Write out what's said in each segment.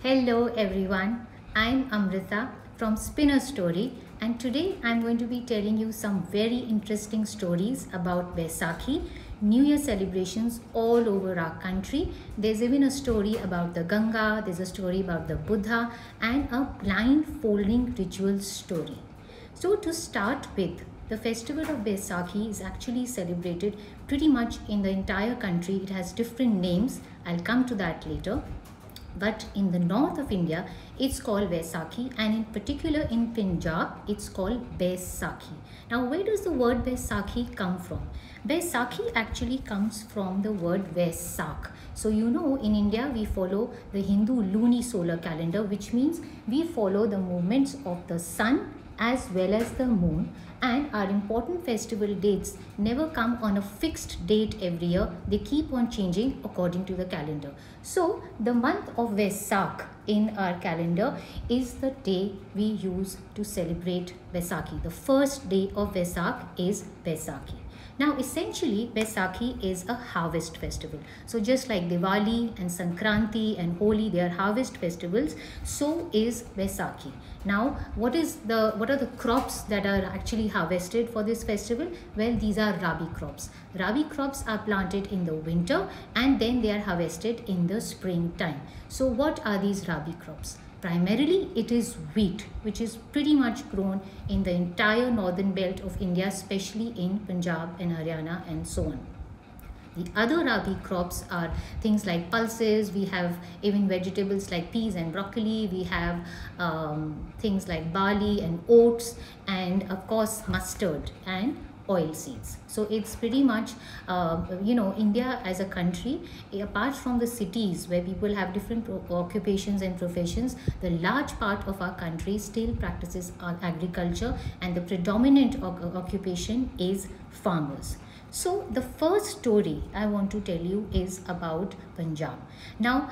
Hello everyone, I'm Amrita from Spinner Story, and today I'm going to be telling you some very interesting stories about Vaisakhi, New Year celebrations all over our country. There's even a story about the Ganga, there's a story about the Buddha, and a blindfolding ritual story. So to start with, the festival of Baisakhi is actually celebrated pretty much in the entire country. It has different names. I'll come to that later. But in the north of India, it's called Vaisakhi, and in particular in Punjab, it's called Baisakhi. Now, where does the word Baisakhi come from? Baisakhi actually comes from the word Vaisakh. So, in India, we follow the Hindu luni-solar calendar, which means we follow the movements of the sun as well as the moon, and our important festival dates never come on a fixed date every year. They keep on changing according to the calendar. So the month of Vaisakh in our calendar is the day we use to celebrate Vaisakhi. The first day of Vaisakh is Vaisakhi. Now, essentially, Baisakhi is a harvest festival. So, just like Diwali and Sankranti and Holi, they are harvest festivals. So is Baisakhi. Now, what are the crops that are actually harvested for this festival? Well, these are Rabi crops. Rabi crops are planted in the winter and then they are harvested in the springtime. So, what are these Rabi crops? Primarily, it is wheat, which is pretty much grown in the entire northern belt of India, especially in Punjab and Haryana and so on. The other Rabi crops are things like pulses. We have even vegetables like peas and broccoli. We have things like barley and oats, and of course mustard and oil seeds. So it's pretty much India as a country, apart from the cities where people have different occupations and professions, the large part of our country still practices agriculture, and the predominant occupation is farmers. So the first story I want to tell you is about Punjab. Now,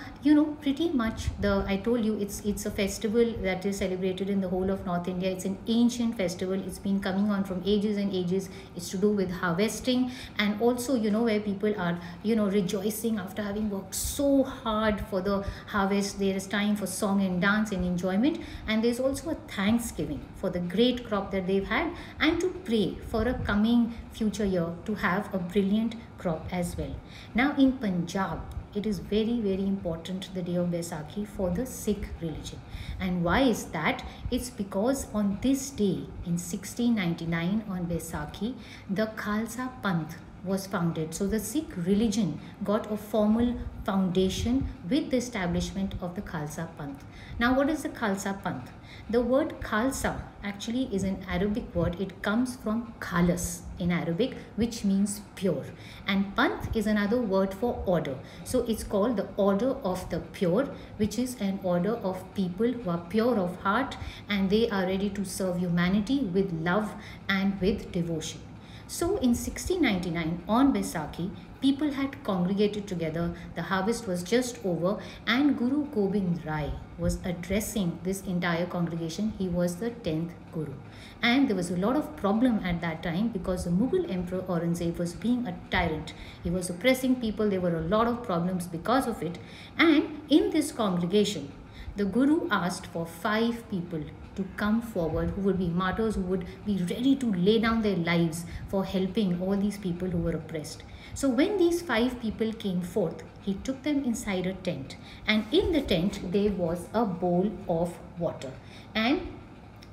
pretty much I told you it's a festival that is celebrated in the whole of North India. It's an ancient festival. It's been coming on from ages and ages. It's to do with harvesting, and also, where people are, rejoicing after having worked so hard for the harvest. There is time for song and dance and enjoyment. And there's also a thanksgiving for the great crop that they've had, and to pray for a coming future year to have a brilliant crop as well. Now in Punjab, it is very, very important, the day of Baisakhi, for the Sikh religion. And why is that? It's because on this day in 1699 on Baisakhi, the Khalsa Panth was founded. So the Sikh religion got a formal foundation with the establishment of the Khalsa Panth. Now, what is the Khalsa Panth? The word Khalsa actually is an Arabic word. It comes from Khalas in Arabic, which means pure. And Panth is another word for order. So it's called the Order of the Pure, which is an order of people who are pure of heart and they are ready to serve humanity with love and with devotion. So in 1699 on Baisakhi, people had congregated together. The harvest was just over, and Guru Gobind Rai was addressing this entire congregation. He was the 10th Guru. And there was a lot of problem at that time because the Mughal Emperor Aurangzeb was being a tyrant. He was oppressing people. There were a lot of problems because of it. And in this congregation, the Guru asked for 5 people to come forward who would be martyrs, who would be ready to lay down their lives for helping all these people who were oppressed. So when these 5 people came forth, he took them inside a tent, and in the tent there was a bowl of water, and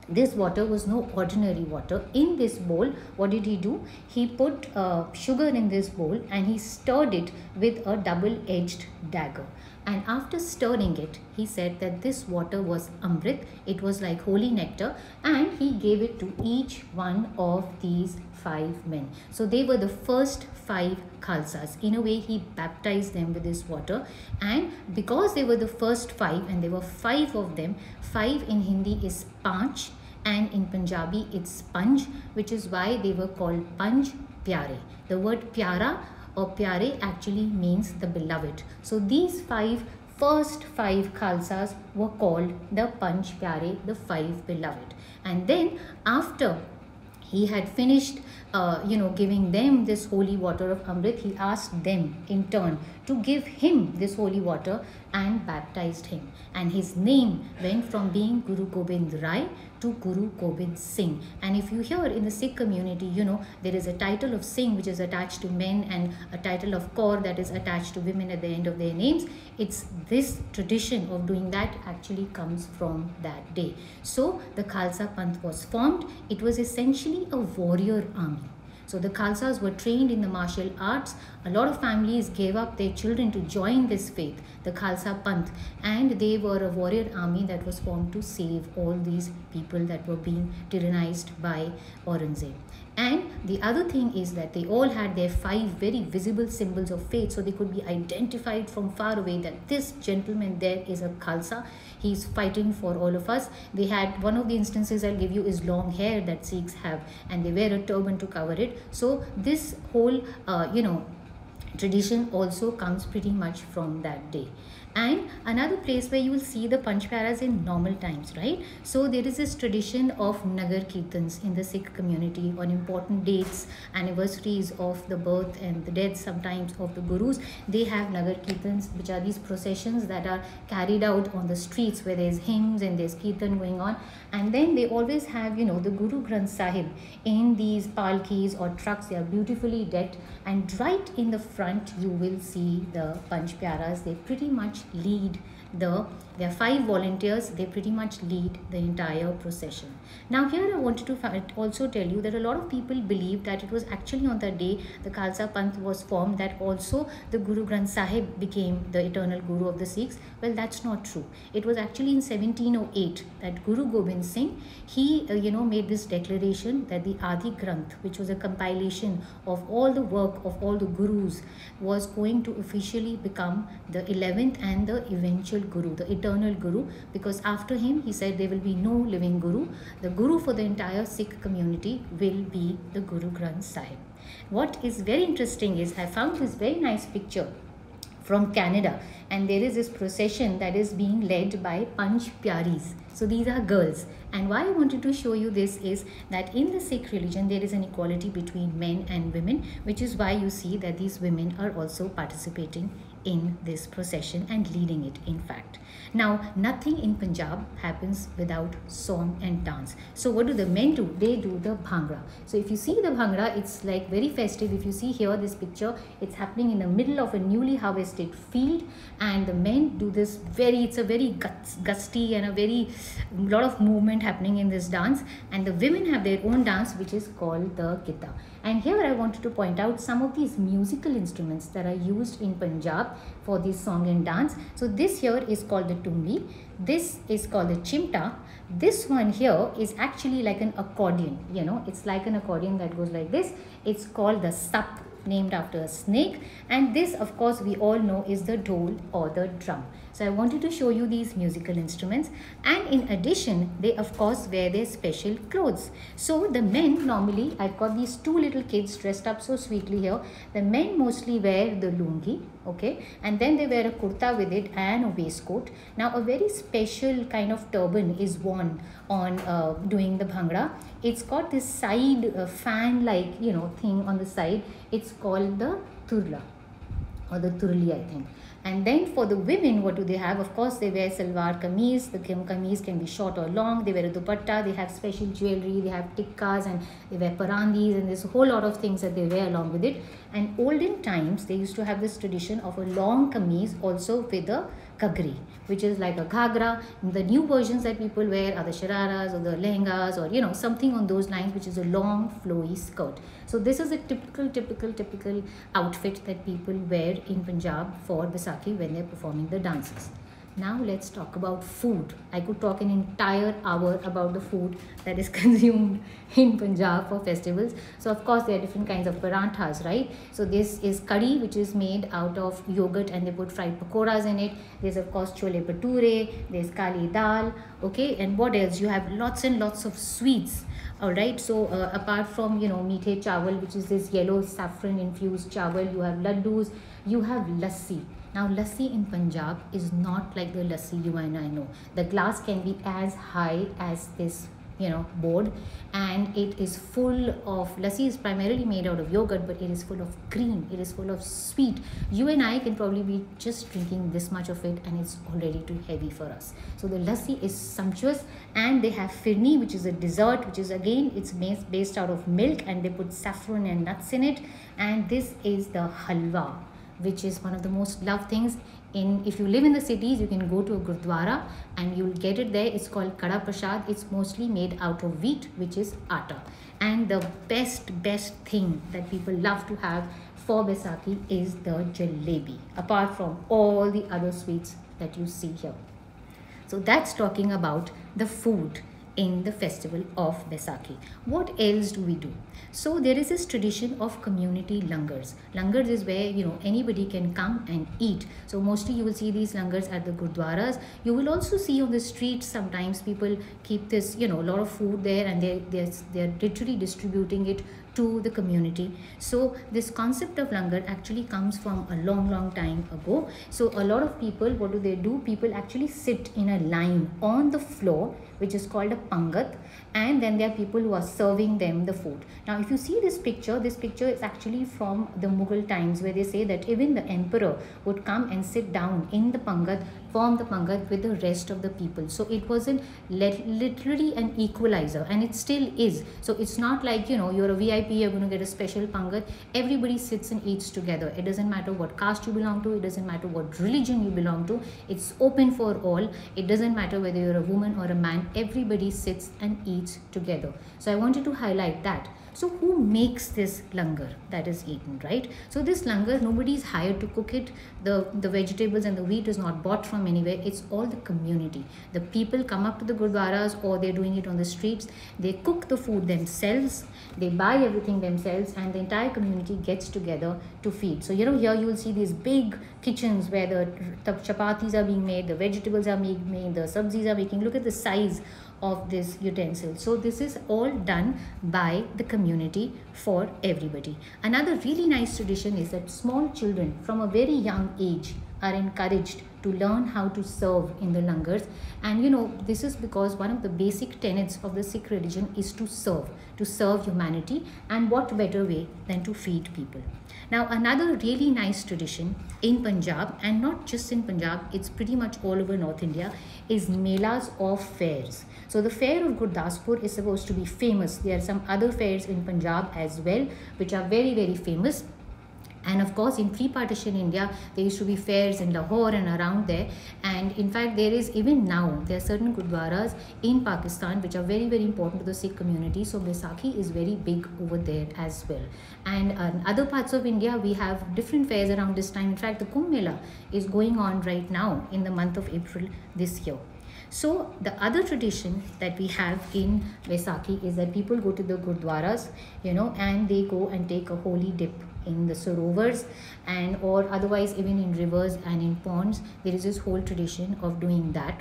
this water was no ordinary water. In this bowl, what did he do? He put sugar in this bowl and he stirred it with a double-edged dagger. And after stirring it, he said that this water was Amrit. It was like holy nectar, and he gave it to each one of these 5 men. So they were the first 5 Khalsas. In a way, he baptized them with this water, and because they were the first 5 and there were 5 of them, 5 in Hindi is Panch, and in Punjabi it's Sponge, which is why they were called Panj Pyare. The word Pyara or Pyare actually means the beloved. So these first 5 Khalsas were called the Panj Pyare, the 5 beloved. And then after he had finished giving them this holy water of Amrit, he asked them in turn to give him this holy water and baptized him. And his name went from being Guru Gobind Rai to Guru Gobind Singh. And if you hear in the Sikh community, you know, there is a title of Singh which is attached to men and a title of Kaur that is attached to women at the end of their names. It's this tradition of doing that actually comes from that day. So the Khalsa Panth was formed. It was essentially a warrior army. So the Khalsas were trained in the martial arts. A lot of families gave up their children to join this faith, the Khalsa Panth, and they were a warrior army that was formed to save all these people that were being tyrannized by Aurangzeb. And the other thing is that they all had their 5 very visible symbols of faith, so they could be identified from far away that this gentleman there is a Khalsa. He's fighting for all of us. They had, one of the instances I'll give you is long hair that Sikhs have, and they wear a turban to cover it. So this whole, tradition also comes pretty much from that day. And another place where you will see the Panch Pyaras in normal times, right? So there is this tradition of Nagar Kirtans in the Sikh community on important dates, anniversaries of the birth and the death sometimes of the Gurus. They have Nagar Kirtans, which are these processions that are carried out on the streets where there's hymns and there's Kirtan going on. And then they always have, you know, the Guru Granth Sahib in these palkis or trucks. They are beautifully decked, and right in the front you will see the Panch Pyaras. They pretty much lead there are 5 volunteers. They pretty much lead the entire procession. Now here I wanted to also tell you that a lot of people believe that it was actually on the day the Khalsa Panth was formed that also the Guru Granth Sahib became the eternal Guru of the Sikhs. Well, that's not true. It was actually in 1708 that Guru Gobind Singh, he made this declaration that the Adi Granth, which was a compilation of all the work of all the Gurus, was going to officially become the 11th and the eventual Guru, the eternal Guru, because after him, he said, there will be no living Guru. The Guru for the entire Sikh community will be the Guru Granth Sahib. What is very interesting is I found this very nice picture from Canada, and there is this procession that is being led by Panch Pyaris. So these are girls, and why I wanted to show you this is that in the Sikh religion there is an equality between men and women, which is why you see that these women are also participating in this procession and leading it, in fact. Now, nothing in Punjab happens without song and dance. So what do the men do? They do the bhangra. So if you see the bhangra, it's like very festive. If you see here this picture, it's happening in the middle of a newly harvested field, and the men do this it's a very gusty and a lot of movement happening in this dance, and the women have their own dance which is called the Gitta. And here I wanted to point out some of these musical instruments that are used in Punjab for this song and dance. So this here is called the tumbi. This is called the chimta. This one here is actually like an accordion. It's like an accordion that goes like this. It's called the sap, named after a snake. And this, of course, we all know is the dhol or the drum. So I wanted to show you these musical instruments, and in addition they of course wear their special clothes. So the men normally, I've got these 2 little kids dressed up so sweetly here. The men mostly wear the lungi, okay, and then they wear a kurta with it and a waistcoat. Now a very special kind of turban is worn on doing the bhangra. It's got this side fan like thing on the side. It's called the turla or the turli, I think. And then for the women, what do they have? Of course, they wear salwar kameez. The kameez can be short or long. They wear a dupatta. They have special jewelry. They have tikkas, and they wear parandis, and there's a whole lot of things that they wear along with it. And olden times, they used to have this tradition of a long kameez also with a kagri, which is like a ghagra. The new versions that people wear are the shararas or the lehengas or something on those lines, which is a long flowy skirt. So this is a typical outfit that people wear in Punjab for Baisakhi when they're performing the dances. Now let's talk about food. I could talk an entire hour about the food that is consumed in Punjab for festivals. So of course there are different kinds of paranthas, right? So this is curry, which is made out of yogurt, and they put fried pakoras in it. There's of course chole bhature, there's kali dal, okay, and what else? You have lots and lots of sweets. All right, so apart from meethe chawal, which is this yellow saffron infused chawal, you have laddus, you have lassi. Now lassi in Punjab is not like the lassi you and I know. The glass can be as high as this board, and it is full of lassi. Is primarily made out of yogurt, but it is full of cream, it is full of sweet. You and I can probably be just drinking this much of it, and it's already too heavy for us. So the lassi is sumptuous. And they have firni, which is a dessert, which is again, it's based out of milk, and they put saffron and nuts in it. And this is the halwa, which is one of the most loved things. If you live in the cities, you can go to a gurdwara and you'll get it there. It's called kada prasad. It's mostly made out of wheat, which is atta. And the best thing that people love to have for Baisakhi is the jalebi, apart from all the other sweets that you see here. So that's talking about the food in the festival of Baisakhi. What else do we do? So there is this tradition of community langars. Langars is where anybody can come and eat. So mostly you will see these langars at the gurdwaras. You will also see on the streets sometimes people keep this a lot of food there, and they're literally distributing it to the community. So this concept of langar actually comes from a long time ago. So a lot of people, what do? People actually sit in a line on the floor, which is called a pangat, and then there are people who are serving them the food. Now if you see this picture is actually from the Mughal times, where they say that even the emperor would come and sit down in the pangat, form the pangat with the rest of the people. So it wasn't literally an equalizer, and it still is. So it's not like you're a VIP, you're going to get a special pangat. Everybody sits and eats together. It doesn't matter what caste you belong to, it doesn't matter what religion you belong to. It's open for all. It doesn't matter whether you're a woman or a man. Everybody sits and eats together. So I wanted to highlight that. So who makes this langar that is eaten, right? So this langar, nobody is hired to cook it. The vegetables and the wheat is not bought from anywhere. It's all the community. The people come up to the gurdwaras, or they're doing it on the streets. They cook the food themselves. They buy everything themselves, and the entire community gets together to feed. So here you will see these big kitchens where the chapatis are being made, the vegetables are being made, the sabzis are making. Look at the size of this utensil. So this is all done by the community for everybody. Another really nice tradition is that small children from a very young age are encouraged to learn how to serve in the langars. And this is because one of the basic tenets of the Sikh religion is to serve humanity, and what better way than to feed people. Now another really nice tradition in Punjab, and not just in Punjab, it's pretty much all over North India, is melas of fairs. So the fair of Gurdaspur is supposed to be famous. There are some other fairs in Punjab as well, which are very famous. And of course, in pre-partition India, there used to be fairs in Lahore and around there. And in fact, there is even now, there are certain gurdwaras in Pakistan which are very important to the Sikh community. So Baisakhi is very big over there as well. And in other parts of India, we have different fairs around this time. In fact, the Kumbh Mela is going on right now in the month of April this year. So the other tradition that we have in Vaisakhi is that people go to the gurdwaras, and they go and take a holy dip in the sarovars, or otherwise even in rivers and in ponds. There is this whole tradition of doing that.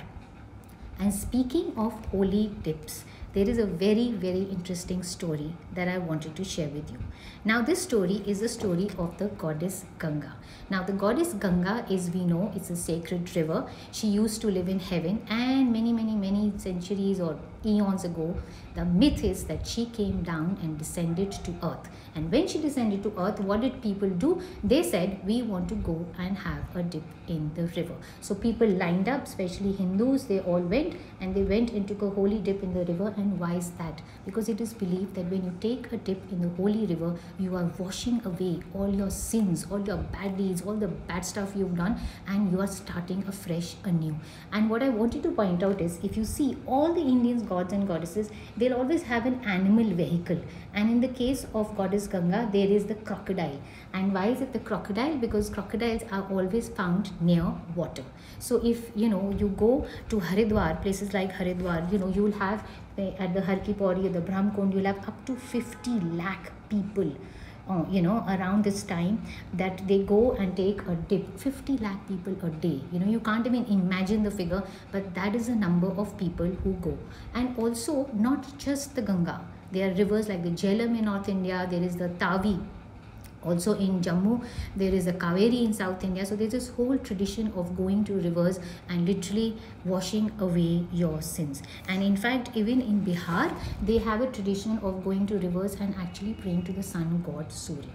And speaking of holy dips, there is a very interesting story that I wanted to share with you. Now this story is the story of the goddess Ganga. Now the goddess Ganga, as we know, it's a sacred river. She used to live in heaven, and many centuries or eons ago, the myth is that she came down and descended to earth. And when she descended to earth, what did people do? They said, we want to go and have a dip in the river. So people lined up, especially Hindus, they all went and took a holy dip in the river. And why is that? Because it is believed that when you take a dip in the holy river, you are washing away all your sins, all your bad deeds, all the bad stuff you've done, and you are starting afresh, anew. And what I wanted to point out is, if you see all the Indian gods and goddesses, they'll always have an animal vehicle. And in the case of goddess Ganga, there is the crocodile. And why is it the crocodile? Because crocodiles are always found near water. So if you go to Haridwar, places like Haridwar, you will have at the Har Ki Pauri or the Brahm Kund, you'll have up to 50 lakh people around this time that they go and take a dip. 50 lakh people a day. You can't even imagine the figure, but that is the number of people who go. And also, not just the Ganga. There are rivers like the Jhelum in North India. There is the Tavi Also in Jammu, there is a Kaveri in South India. So there's this whole tradition of going to rivers and literally washing away your sins. And in fact, even in Bihar, they have a tradition of going to rivers and actually praying to the sun god Surya.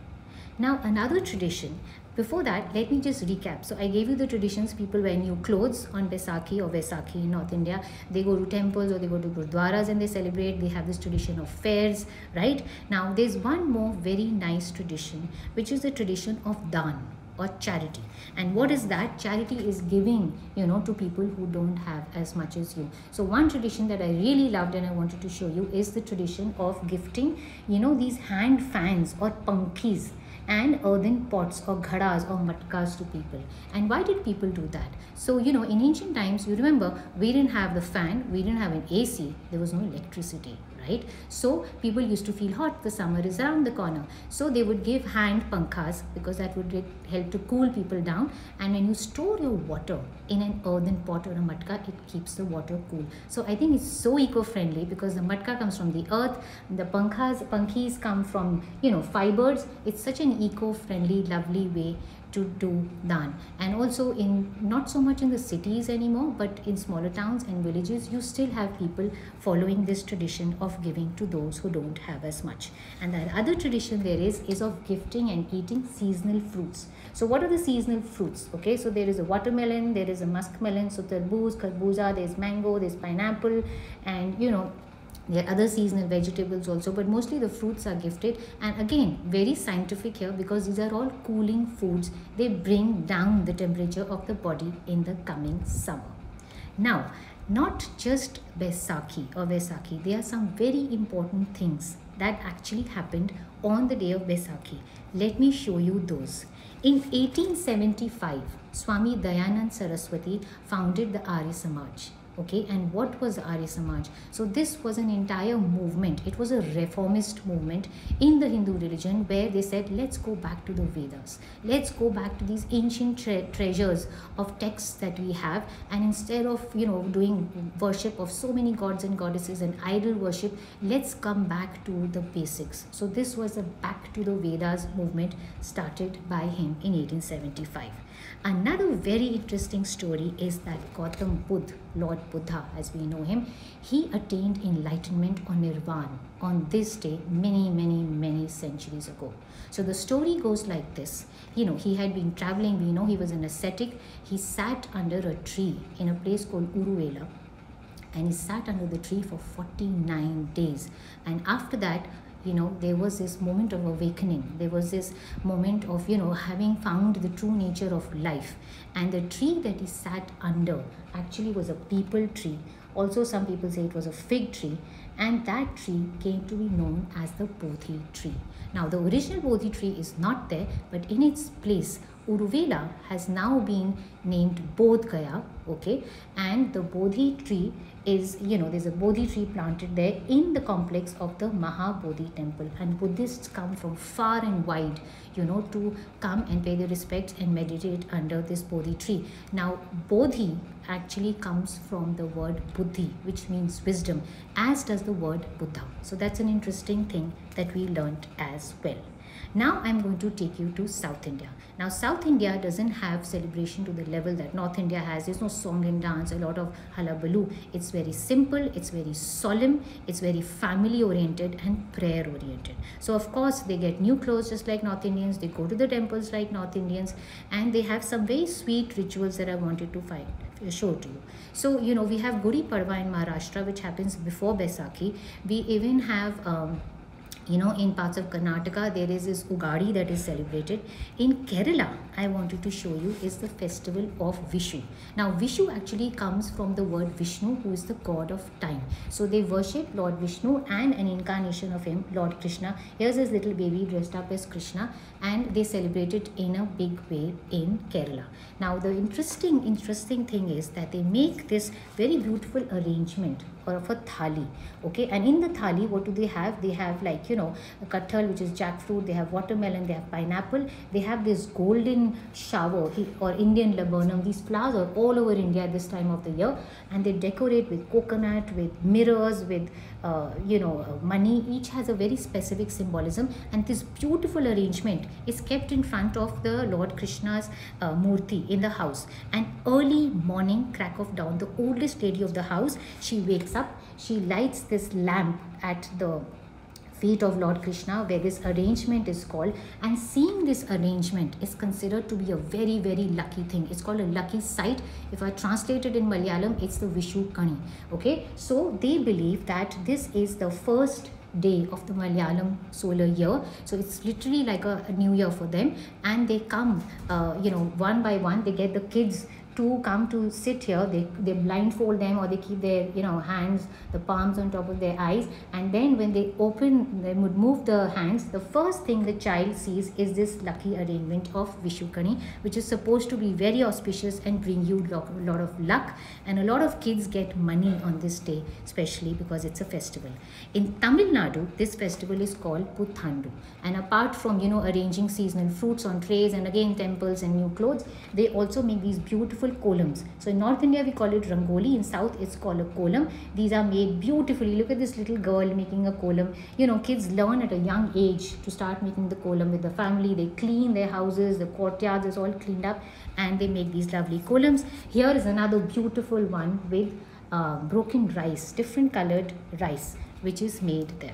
Now another tradition, before that, let me just recap. So I gave you the traditions. People wear new clothes on Baisakhi or Vaisakhi in North India. They go to temples or they go to gurdwaras and they celebrate. They have this tradition of fairs, right? Now there's one more very nice tradition, which is the tradition of dan or charity. And what is that? Charity is giving, to people who don't have as much as you. So one tradition that I really loved and I wanted to show you is the tradition of gifting, these hand fans or pankhis and earthen pots or ghadas or matkas to people. And why did people do that? So, in ancient times, you remember, we didn't have the fan, we didn't have an AC, there was no electricity, right? So people used to feel hot, the summer is around the corner. So they would give hand pankhas because that would help to cool people down. And when you store your water in an earthen pot or a matka, it keeps the water cool. So I think it's so eco-friendly because the matka comes from the earth, the pankhis come from, fibers. It's such an eco-friendly, lovely way to do dan. And also in not so much in the cities anymore, but in smaller towns and villages, you still have people following this tradition of giving to those who don't have as much. And the other tradition there is of gifting and eating seasonal fruits. So what are the seasonal fruits? Okay, so there is a watermelon, there is a muskmelon, so tarboos, kharbuza, there's mango, there's pineapple, and there are other seasonal vegetables also, but mostly the fruits are gifted. And again, very scientific here because these are all cooling foods. They bring down the temperature of the body in the coming summer. Now, not just Baisakhi or Vaisakhi, there are some very important things that actually happened on the day of Baisakhi. Let me show you those. In 1875, Swami Dayanand Saraswati founded the Arya Samaj. Okay, and what was Arya Samaj? So this was an entire movement. It was a reformist movement in the Hindu religion where they said, let's go back to the Vedas. Let's go back to these ancient treasures of texts that we have, and instead of doing worship of so many gods and goddesses and idol worship, let's come back to the basics. So this was a back to the Vedas movement started by him in 1875. Another very interesting story is that Gautam Buddha, Lord Buddha as we know him, he attained enlightenment or nirvana on this day many centuries ago. So the story goes like this. He had been traveling, we know he was an ascetic. He sat under a tree in a place called Uruvela, and he sat under the tree for 49 days. And after that, there was this moment of awakening. There was this moment of, having found the true nature of life. And the tree that he sat under actually was a peepal tree. Also, some people say it was a fig tree. And that tree came to be known as the Pothi Tree. Now, the original Pothi Tree is not there, but in its place, Uruvela has now been named Bodh Gaya, okay? And the Bodhi tree is, there's a Bodhi tree planted there in the complex of the Mahabodhi temple. And Buddhists come from far and wide, to come and pay their respects and meditate under this Bodhi tree. Now, Bodhi actually comes from the word Buddhi, which means wisdom, as does the word Buddha. So that's an interesting thing that we learnt as well. Now I'm going to take you to South India. Now South India doesn't have celebration to the level that North India has. There's no song and dance, a lot of hullabaloo. It's very simple, it's very solemn, it's very family oriented and prayer oriented. So of course they get new clothes just like North Indians, they go to the temples like North Indians, and they have some very sweet rituals that I wanted to show to you. So we have Gudi Padwa in Maharashtra, which happens before Baisakhi. We even have in parts of Karnataka, there is this Ugadi that is celebrated. In Kerala, I wanted to show you is the festival of Vishu. Now, Vishu actually comes from the word Vishnu, who is the god of time. So they worship Lord Vishnu and an incarnation of him, Lord Krishna. Here's this little baby dressed up as Krishna, and they celebrate it in a big way in Kerala. Now, the interesting thing is that they make this very beautiful arrangement of a thali, okay? And in the thali, what do they have? They have, like, kathal, which is jackfruit, they have watermelon, they have pineapple, they have this golden shower or Indian laburnum. These flowers are all over India at this time of the year, and they decorate with coconut, with mirrors, with money. Each has a very specific symbolism, and this beautiful arrangement is kept in front of the Lord Krishna's murti in the house. And early morning, crack of dawn, the oldest lady of the house, she wakes up, she lights this lamp at the feet of Lord Krishna where this arrangement is called, and seeing this arrangement is considered to be a very, very lucky thing. It's called a lucky sight. If I translate it in Malayalam, it's the Vishu Kani. Okay, so they believe that this is the first day of the Malayalam solar year, so it's literally like a new year for them, and they come one by one. They get the kids to come to sit here. They blindfold them, or they keep their hands, the palms on top of their eyes, and then when they would move the hands, the first thing the child sees is this lucky arrangement of Vishukani, which is supposed to be very auspicious and bring you a lot of luck, and a lot of kids get money on this day, especially because it's a festival. In Tamil Nadu, this festival is called Puthandu, and apart from arranging seasonal fruits on trays and again temples and new clothes, they also make these beautiful columns. So in North India we call it rangoli, in South it's called a kolam. These are made beautifully. Look at this little girl making a kolam. Kids learn at a young age to start making the kolam with the family. They clean their houses, the courtyards is all cleaned up, and they make these lovely kolams. Here is another beautiful one with broken rice, different colored rice, which is made there.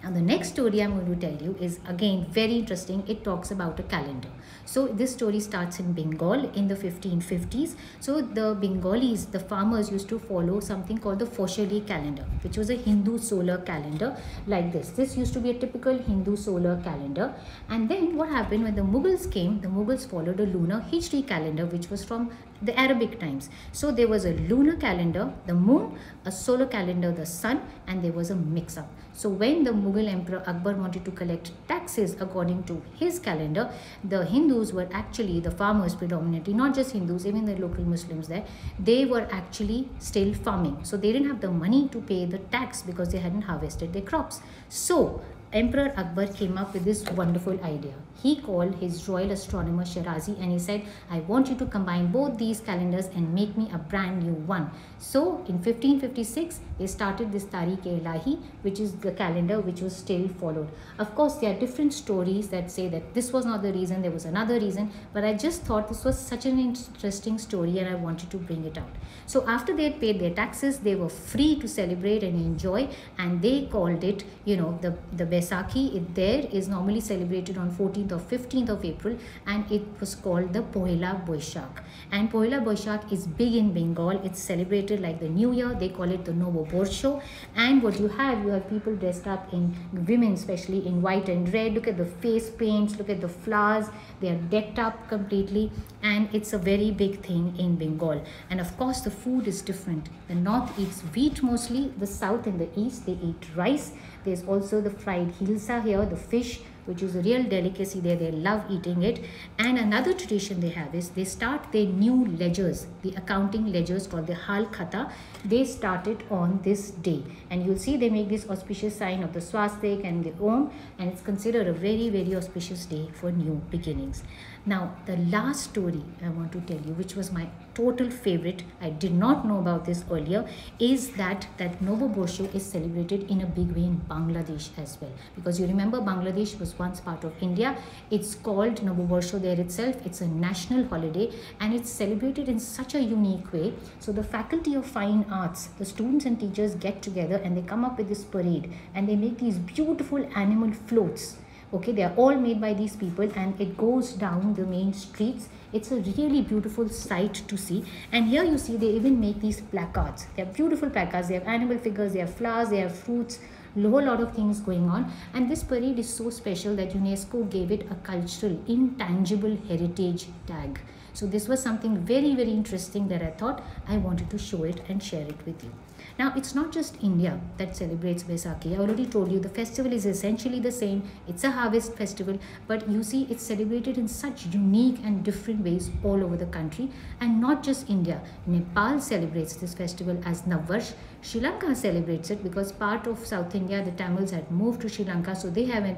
Now the next story I'm going to tell you is again very interesting. It talks about a calendar. So this story starts in Bengal in the 1550s. So the Bengalis, the farmers, used to follow something called the Foshali calendar, which was a Hindu solar calendar like this. This used to be a typical Hindu solar calendar. And then what happened when the Mughals came, the Mughals followed a lunar Hijri calendar, which was from the Arabic times. So there was a lunar calendar, the moon, a solar calendar, the sun, and there was a mix-up. So when the Mughal Emperor Akbar wanted to collect taxes according to his calendar, the Hindus were actually, the farmers predominantly, not just Hindus, even the local Muslims there, they were actually still farming. So they didn't have the money to pay the tax because they hadn't harvested their crops. So Emperor Akbar came up with this wonderful idea. He called his royal astronomer Shirazi and he said, I want you to combine both these calendars and make me a brand new one. So in 1556, they started this Tariq-e-Ilahi, which is the calendar which was still followed. Of course, there are different stories that say that this was not the reason, there was another reason, but I just thought this was such an interesting story and I wanted to bring it out. So after they had paid their taxes, they were free to celebrate and enjoy, and they called it, the Baisakhi. It there is normally celebrated on 14th or 15th of April, and it was called the Poila Baisakh. And Poila Baisakh is big in Bengal. It's celebrated like the New Year. They call it the Novo Borsho. And what you have people dressed up in, women especially, in white and red. Look at the face paints, look at the flowers. They are decked up completely, and it's a very big thing in Bengal. And of course, the food is different. The north eats wheat mostly. The south and the east, they eat rice. There's also the fried hilsa here, the fish, which is a real delicacy there. They love eating it. And another tradition they have is they start their new ledgers, the accounting ledgers called the Hal Khata. They start it on this day. And you'll see they make this auspicious sign of the swastik and the Om, and it's considered a very, very auspicious day for new beginnings. Now, the last story I want to tell you, which was my total favorite, I did not know about this earlier, is that Novo Borsho is celebrated in a big way in Bangladesh as well. Because you remember Bangladesh was once part of India. It's called Novo Borsho there itself. It's a national holiday and it's celebrated in such a unique way. So the Faculty of Fine Arts, the students and teachers get together and they come up with this parade and they make these beautiful animal floats. Okay, they are all made by these people and it goes down the main streets. It's a really beautiful sight to see. And here you see they even make these placards. They are beautiful placards. They have animal figures, they have flowers, they have fruits, a whole lot of things going on. And this parade is so special that UNESCO gave it a cultural intangible heritage tag. So this was something very, very interesting that I thought I wanted to show it and share it with you. Now, it's not just India that celebrates Baisakhi. I already told you the festival is essentially the same. It's a harvest festival, but you see it's celebrated in such unique and different ways all over the country. And not just India. Nepal celebrates this festival as Navvarsh. Sri Lanka celebrates it because part of South India, the Tamils had moved to Sri Lanka, so they have a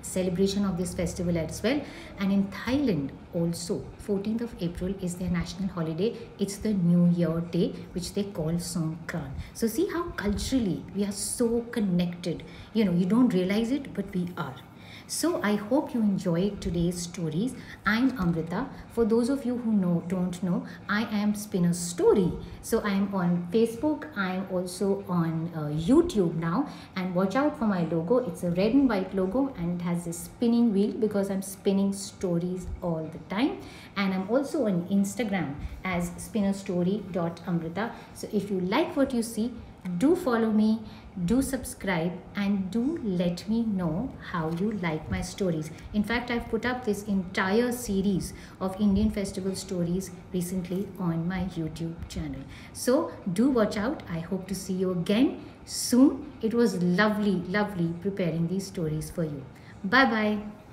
celebration of this festival as well. And in Thailand also, 14th of April is their national holiday. It's the New Year day, which they call Songkran. So see how culturally we are so connected. You know, you don't realize it, but we are. So I hope you enjoyed today's stories. I'm Amrita. For those of you who don't know, I am Spinner's Story. So I am on Facebook. I am also on YouTube now. And watch out for my logo. It's a red and white logo and it has a spinning wheel because I'm spinning stories all the time. And I'm also on Instagram as spinnerstory.amrita. So if you like what you see, do follow me, do subscribe, and do let me know how you like my stories. In fact, I've put up this entire series of Indian festival stories recently on my YouTube channel. So do watch out. I hope to see you again soon. It was lovely preparing these stories for you. Bye bye.